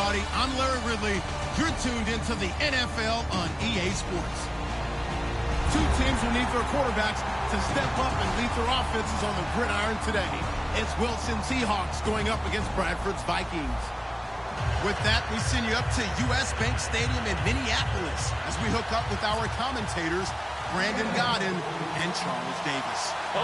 everybody. I'm Larry Ridley. You're tuned into the NFL on EA Sports. Two teams will need their quarterbacks to step up and lead their offenses on the gridiron today. It's Wilson Seahawks going up against Bradford's Vikings. With that, we send you up to U.S. Bank Stadium in Minneapolis as we hook up with our commentators, Brandon Godden and Charles Davis.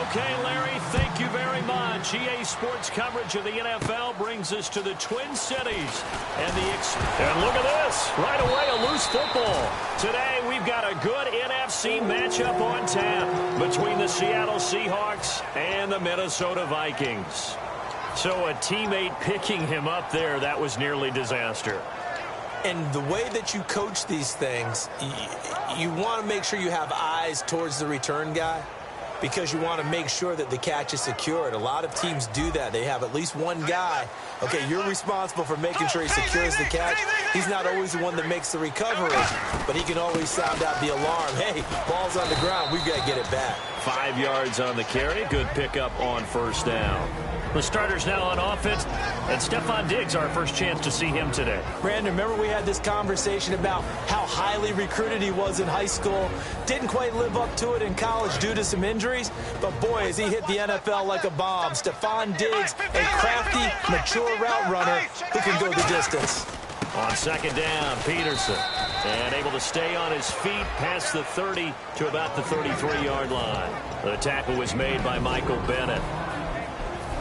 Okay, Larry, thank you very much. EA Sports coverage of the NFL brings us to the Twin Cities. And look at this. Right away, a loose football. Today, we've got a good NFC matchup on tap between the Seattle Seahawks and the Minnesota Vikings. So a teammate picking him up there, that was nearly disaster. And the way that you coach these things, you want to make sure you have eyes towards the return guy because you want to make sure that the catch is secured. A lot of teams do that. They have at least one guy. Okay, you're responsible for making sure he secures the catch. He's not always the one that makes the recovery, but he can always sound out the alarm. Hey, ball's on the ground. We've got to get it back. 5 yards on the carry. Good pickup on first down. The starters now on offense, and Stephon Diggs, our first chance to see him today. Brandon, remember we had this conversation about how highly recruited he was in high school. Didn't quite live up to it in college due to some injuries, but boy, has he hit the NFL like a bomb. Stephon Diggs, a crafty, mature route runner who can go the distance. On second down, Peterson, and able to stay on his feet past the 30 to about the 33-yard line. The tackle was made by Michael Bennett.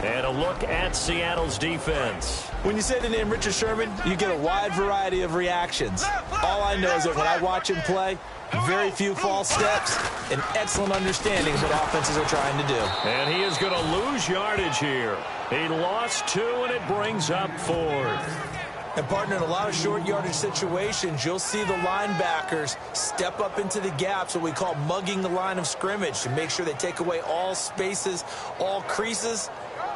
And a look at Seattle's defense. When you say the name Richard Sherman, you get a wide variety of reactions. All I know is that when I watch him play, very few false steps, and excellent understanding of what offenses are trying to do. And he is going to lose yardage here. He lost 2, and it brings up 4th. And, partner, in a lot of short yardage situations, you'll see the linebackers step up into the gaps, what we call mugging the line of scrimmage, to make sure they take away all spaces, all creases.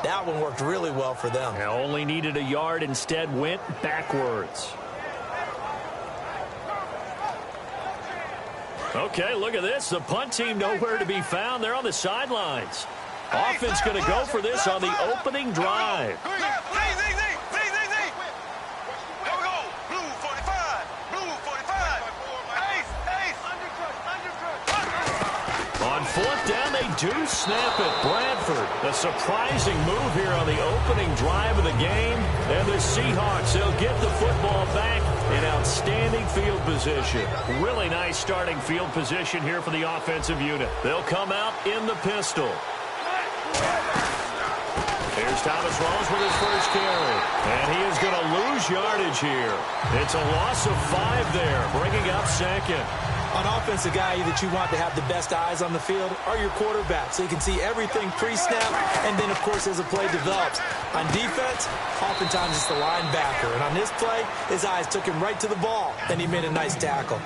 That one worked really well for them. Now only needed a yard, instead went backwards. Okay, look at this. The punt team nowhere to be found. They're on the sidelines. Offense going to go for this on the opening drive. On 4th down, they do snap it. Bradford, a surprising move here on the opening drive of the game. And the Seahawks, they'll get the football back in outstanding field position. Really nice starting field position here for the offensive unit. They'll come out in the pistol. Here's Thomas Rawls with his first carry. And he is going to lose yardage here. It's a loss of 5 there, bringing up second. On offense, the guy that you want to have the best eyes on the field are your quarterbacks, so you can see everything pre-snap, and then, of course, as the play develops. On defense, oftentimes it's the linebacker. And on this play, his eyes took him right to the ball, and he made a nice tackle.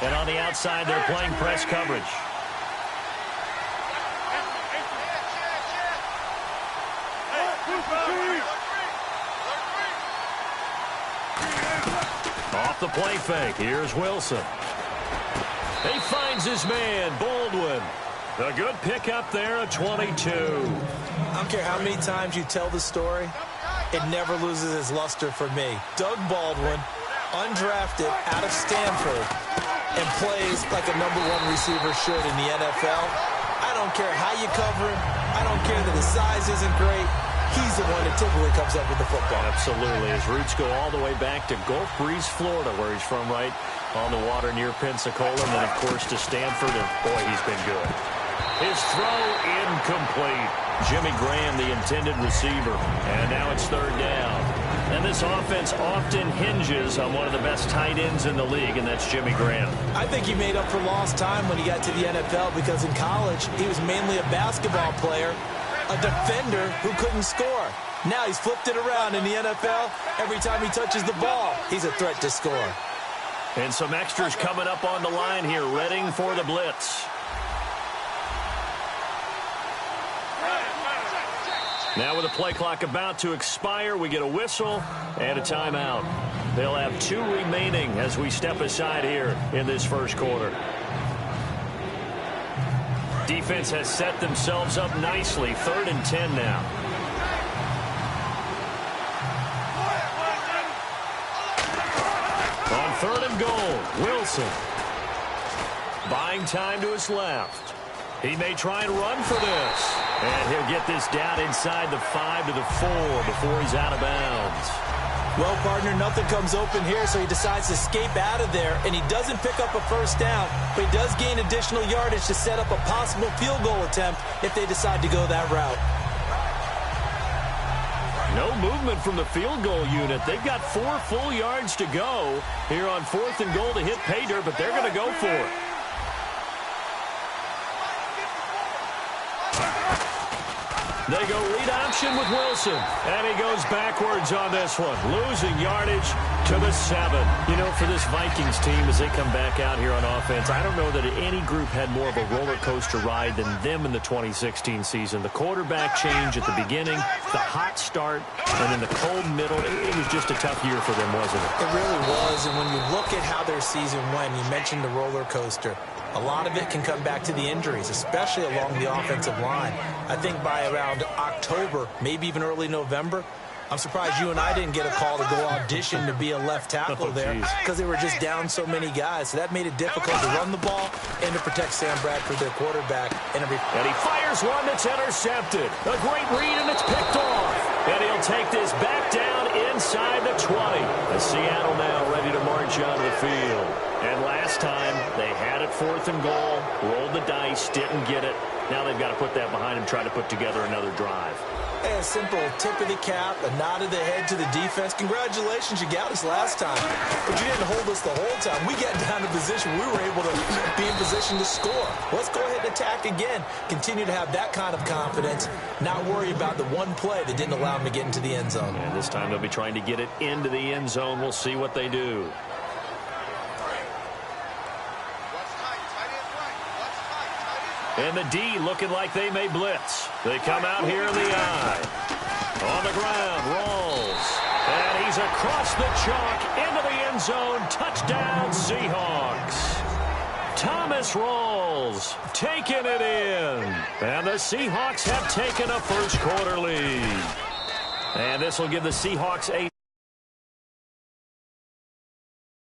And on the outside, they're playing press coverage. Off the play fake, here's Wilson. He finds his man, Baldwin. A good pickup there at 22. I don't care how many times you tell the story, it never loses its luster for me. Doug Baldwin, undrafted out of Stanford, and plays like a #1 receiver should in the NFL. I don't care how you cover him. I don't care that his size isn't great. He's the one that typically comes up with the football. Absolutely. His roots go all the way back to Gulf Breeze, Florida, where he's from, right on the water near Pensacola. And then, of course, to Stanford. And, boy, he's been good. His throw incomplete. Jimmy Graham, the intended receiver. And now it's 3rd down. And this offense often hinges on one of the best tight ends in the league, and that's Jimmy Graham. I think he made up for lost time when he got to the NFL because in college he was mainly a basketball player, a defender who couldn't score. Now he's flipped it around in the NFL. Every time he touches the ball, he's a threat to score. And some extras coming up on the line here, readying for the blitz. Now with the play clock about to expire, we get a whistle and a timeout. They'll have 2 remaining as we step aside here in this first quarter. defense has set themselves up nicely. 3rd and 10 now. On 3rd and goal, Wilson. Buying time to his left. He may try and run for this. And he'll get this down inside the 5 to the 4 before he's out of bounds. Well, partner, nothing comes open here, so he decides to escape out of there, and he doesn't pick up a first down, but he does gain additional yardage to set up a possible field goal attempt if they decide to go that route. No movement from the field goal unit. They've got 4 full yards to go here on 4th and goal to hit pay dirt, but they're going to go for it. They go read option with Wilson, and he goes backwards on this one, losing yardage to the 7. You know, for this Vikings team, as they come back out here on offense, I don't know that any group had more of a roller coaster ride than them in the 2016 season. The quarterback change at the beginning, the hot start, and then the cold middle. It was just a tough year for them, wasn't it? It really was, and when you look at how their season went, you mentioned the roller coaster. A lot of it can come back to the injuries, especially along the offensive line. I think by around October, maybe even early November, I'm surprised you and I didn't get a call to go audition to be a left tackle there because they were just down so many guys. So that made it difficult to run the ball and to protect Sam Bradford, their quarterback. And he fires one that's intercepted. A great read, and it's picked off. And he'll take this back down inside the 20. The Seattle now ready to march out of the field. And last time, they had it 4th and goal, rolled the dice, didn't get it. Now they've got to put that behind them, try to put together another drive. A simple tip of the cap, a nod of the head to the defense. Congratulations, you got us last time. But you didn't hold us the whole time. We got down to position. We were able to be in position to score. Let's go ahead and attack again. Continue to have that kind of confidence. Not worry about the one play that didn't allow them to get into the end zone. And this time they'll be trying to get it into the end zone. We'll see what they do. And the D looking like they may blitz. They come out here in the I. On the ground, rolls. And he's across the chalk into the end zone. Touchdown, Seahawks. Thomas Rawls taking it in. And the Seahawks have taken a first quarter lead. And this will give the Seahawks a